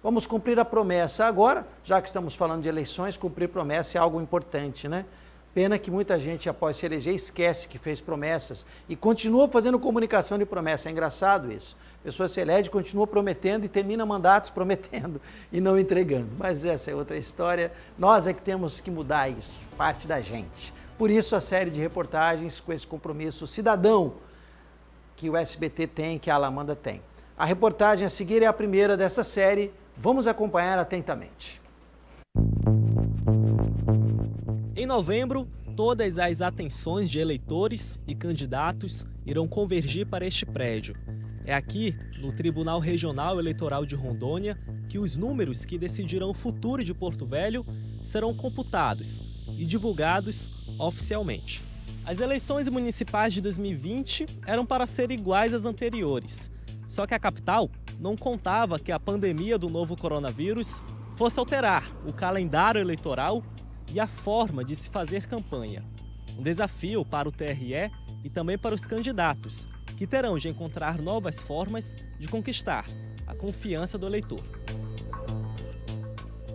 Vamos cumprir a promessa. Agora, já que estamos falando de eleições, cumprir promessa é algo importante, né? Pena que muita gente, após se eleger, esquece que fez promessas e continua fazendo comunicação de promessa. É engraçado isso. A pessoa se elege, continua prometendo e termina mandatos prometendo e não entregando. Mas essa é outra história. Nós é que temos que mudar isso, parte da gente. Por isso, a série de reportagens com esse compromisso cidadão que o SBT tem, que a Alamanda tem. A reportagem a seguir é a primeira dessa série. Vamos acompanhar atentamente. Em novembro, todas as atenções de eleitores e candidatos irão convergir para este prédio. É aqui, no Tribunal Regional Eleitoral de Rondônia, que os números que decidirão o futuro de Porto Velho serão computados e divulgados oficialmente. As eleições municipais de 2020 eram para ser iguais às anteriores, só que a capital não contava que a pandemia do novo coronavírus fosse alterar o calendário eleitoral e a forma de se fazer campanha. Um desafio para o TRE e também para os candidatos, que terão de encontrar novas formas de conquistar a confiança do eleitor.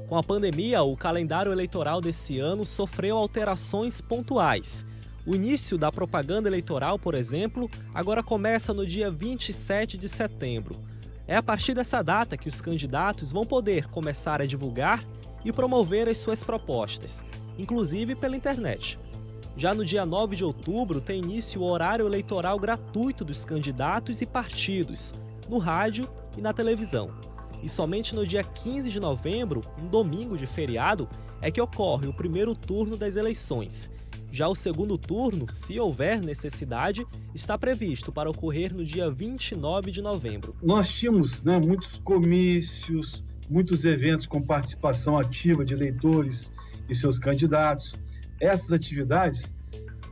Com a pandemia, o calendário eleitoral desse ano sofreu alterações pontuais. O início da propaganda eleitoral, por exemplo, agora começa no dia 27 de setembro. É a partir dessa data que os candidatos vão poder começar a divulgar e promover as suas propostas, inclusive pela internet. Já no dia 9 de outubro tem início o horário eleitoral gratuito dos candidatos e partidos, no rádio e na televisão. E somente no dia 15 de novembro, um domingo de feriado, é que ocorre o primeiro turno das eleições. Já o segundo turno, se houver necessidade, está previsto para ocorrer no dia 29 de novembro. Nós tínhamos muitos comícios, muitos eventos com participação ativa de eleitores e seus candidatos. Essas atividades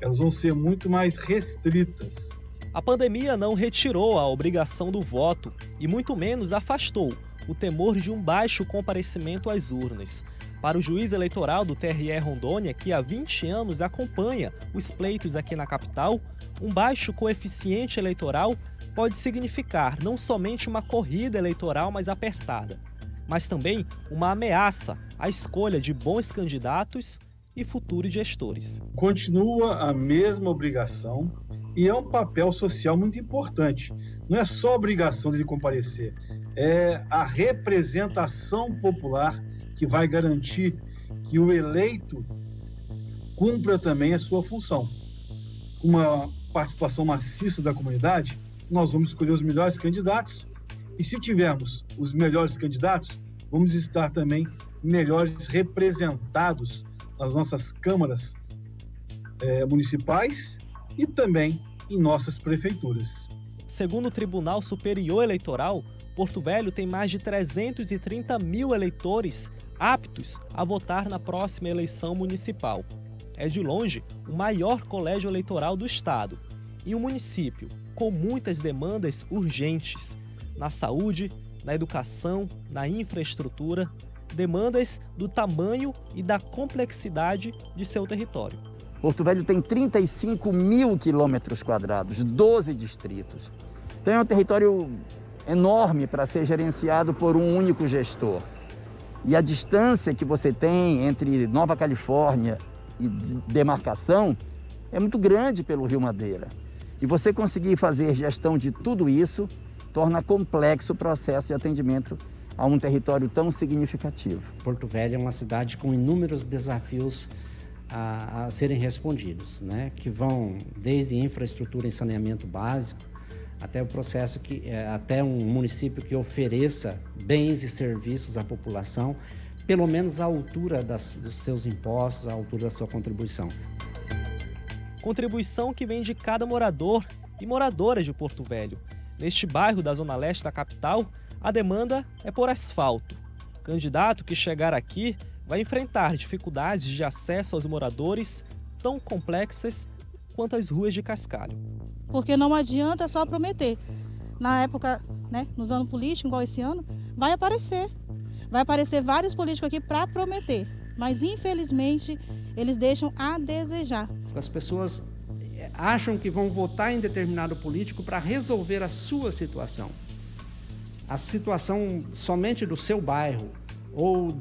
elas vão ser muito mais restritas. A pandemia não retirou a obrigação do voto e muito menos afastou o temor de um baixo comparecimento às urnas. Para o juiz eleitoral do TRE Rondônia, que há 20 anos acompanha os pleitos aqui na capital, um baixo coeficiente eleitoral pode significar não somente uma corrida eleitoral mais apertada, mas também uma ameaça à escolha de bons candidatos e futuros gestores. Continua a mesma obrigação e é um papel social muito importante. Não é só a obrigação dele comparecer, é a representação popular que vai garantir que o eleito cumpra também a sua função. Com uma participação maciça da comunidade, nós vamos escolher os melhores candidatos e se tivermos os melhores candidatos, vamos estar também melhores representados nas nossas câmaras municipais e também em nossas prefeituras. Segundo o Tribunal Superior Eleitoral, Porto Velho tem mais de 330 mil eleitores aptos a votar na próxima eleição municipal. É de longe o maior colégio eleitoral do estado e um município com muitas demandas urgentes na saúde, na educação, na infraestrutura, demandas do tamanho e da complexidade de seu território. Porto Velho tem 35 mil quilômetros quadrados, 12 distritos. Tem um território enorme para ser gerenciado por um único gestor. E a distância que você tem entre Nova Califórnia e demarcação é muito grande pelo Rio Madeira. E você conseguir fazer gestão de tudo isso torna complexo o processo de atendimento a um território tão significativo. Porto Velho é uma cidade com inúmeros desafios a serem respondidos, que vão desde infraestrutura e saneamento básico, até o processo até um município que ofereça bens e serviços à população, pelo menos à altura dos seus impostos, à altura da sua contribuição. Contribuição que vem de cada morador e moradora de Porto Velho. Neste bairro da zona leste da capital, a demanda é por asfalto. O candidato que chegar aqui vai enfrentar dificuldades de acesso aos moradores tão complexas quanto as ruas de Cascalho. Porque não adianta só prometer. Na época, nos anos políticos, igual esse ano, vai aparecer. Vai aparecer vários políticos aqui para prometer. Mas, infelizmente, eles deixam a desejar. As pessoas acham que vão votar em determinado político para resolver a sua situação. a situação somente do seu bairro, ou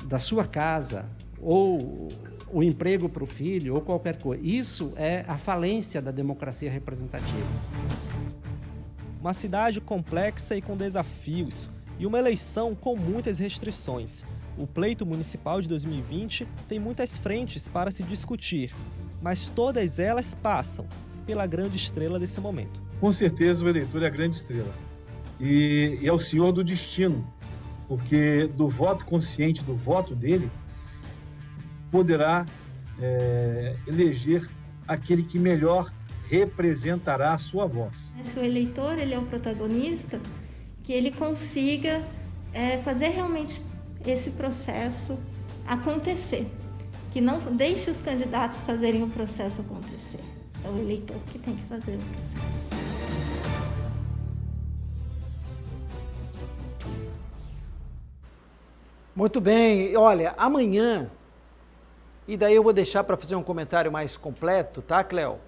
da sua casa, ou o emprego para o filho, ou qualquer coisa. Isso é a falência da democracia representativa. Uma cidade complexa e com desafios, e uma eleição com muitas restrições. O pleito municipal de 2020 tem muitas frentes para se discutir, mas todas elas passam pela grande estrela desse momento. Com certeza o eleitor é a grande estrela e é o senhor do destino, porque do voto consciente, do voto dele, poderá eleger aquele que melhor representará a sua voz. Se o eleitor ele é o protagonista, que ele consiga fazer realmente esse processo acontecer, que não deixe os candidatos fazerem o processo acontecer. É o eleitor que tem que fazer o processo. Muito bem, olha, amanhã, e daí eu vou deixar para fazer um comentário mais completo, tá, Cléo?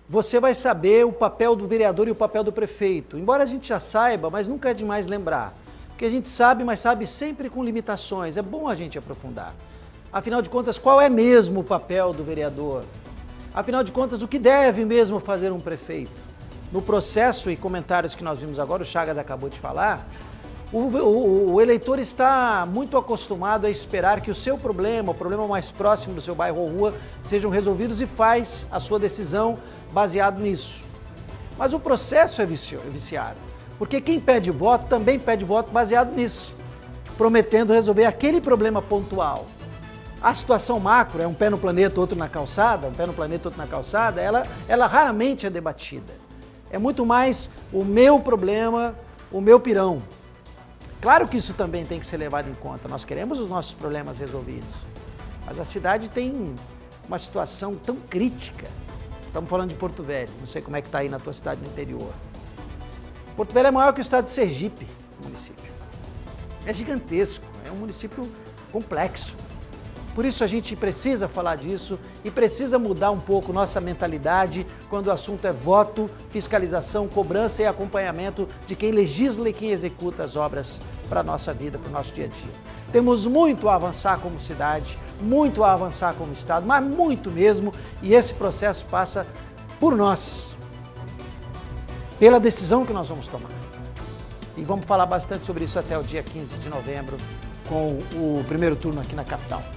Você vai saber o papel do vereador e o papel do prefeito. Embora a gente já saiba, mas nunca é demais lembrar. Porque a gente sabe, mas sabe sempre com limitações. É bom a gente aprofundar. Afinal de contas, qual é mesmo o papel do vereador? Afinal de contas, o que deve mesmo fazer um prefeito? No processo e comentários que nós vimos agora, o Chagas acabou de falar, o eleitor está muito acostumado a esperar que o seu problema, o problema mais próximo do seu bairro ou rua, sejam resolvidos e faz a sua decisão baseado nisso. Mas o processo é viciado, porque quem pede voto também pede voto baseado nisso, prometendo resolver aquele problema pontual. A situação macro, é um pé no planeta, outro na calçada, um pé no planeta, outro na calçada, ela raramente é debatida. É muito mais o meu problema, o meu pirão. Claro que isso também tem que ser levado em conta, nós queremos os nossos problemas resolvidos, mas a cidade tem uma situação tão crítica. Estamos falando de Porto Velho, não sei como é que está aí na tua cidade no interior. Porto Velho é maior que o estado de Sergipe, o município. É gigantesco, é um município complexo. Por isso a gente precisa falar disso e precisa mudar um pouco nossa mentalidade quando o assunto é voto, fiscalização, cobrança e acompanhamento de quem legisla e quem executa as obras para a nossa vida, para o nosso dia a dia. Temos muito a avançar como cidade, muito a avançar como estado, mas muito mesmo, e esse processo passa por nós, pela decisão que nós vamos tomar. E vamos falar bastante sobre isso até o dia 15 de novembro, com o primeiro turno aqui na capital.